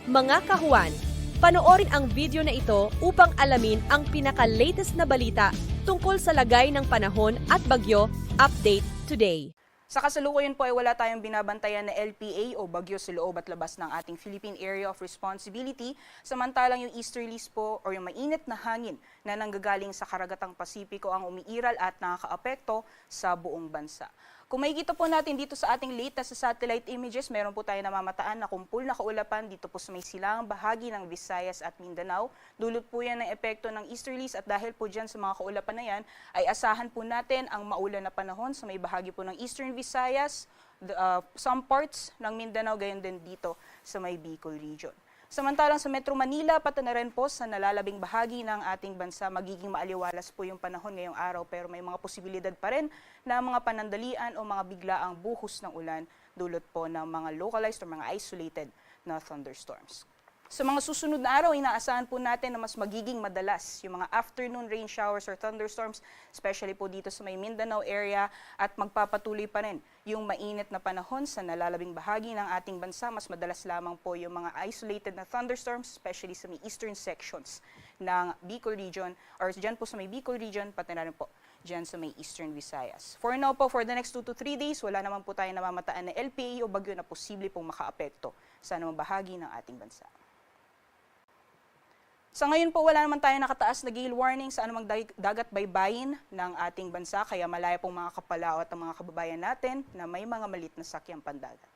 Mga kahuan, panoorin ang video na ito upang alamin ang pinaka-latest na balita tungkol sa lagay ng panahon at bagyo. Update today. Sa kasalukuyan po ay wala tayong binabantayan na LPA o bagyo sa loob at labas ng ating Philippine Area of Responsibility, samantalang yung easterlies po o yung mainit na hangin na nanggagaling sa karagatang Pasipiko ang umiiral at nakakaapekto sa buong bansa. Kung makikita po natin dito sa ating latest sa satellite images, meron po tayo namamataan na kumpul na kaulapan dito po sa may silangang bahagi ng Visayas at Mindanao. Dulot po yan ng epekto ng easterlies at dahil po dyan sa mga kaulapan na yan, ay asahan po natin ang maulan na panahon sa may bahagi po ng Eastern Visayas, some parts ng Mindanao, gayon din dito sa may Bicol region. Samantalang sa Metro Manila, pati na rin po sa nalalabing bahagi ng ating bansa, magiging maaliwalas po yung panahon ngayong araw pero may mga posibilidad pa rin na mga panandalian o mga biglaang buhos ng ulan dulot po ng mga localized o mga isolated na thunderstorms. Sa mga susunod na araw, inaasahan po natin na mas magiging madalas yung mga afternoon rain showers or thunderstorms, especially po dito sa may Mindanao area, at magpapatuloy pa rin yung mainit na panahon sa nalalabing bahagi ng ating bansa. Mas madalas lamang po yung mga isolated na thunderstorms, especially sa may eastern sections ng Bicol region, or dyan po sa may Bicol region, pati na rin po dyan sa may Eastern Visayas. For now po, for the next 2 to 3 days, wala naman po tayo namamataan na LPA o bagyo na posible pong makaapekto sa anumang bahagi ng ating bansa. Sa ngayon po, wala naman tayo nakataas na gale warning sa anumang dagat baybayin ng ating bansa, kaya malaya pong mga kapalaot ang mga kababayan natin na may mga malit na sakyang pandagat.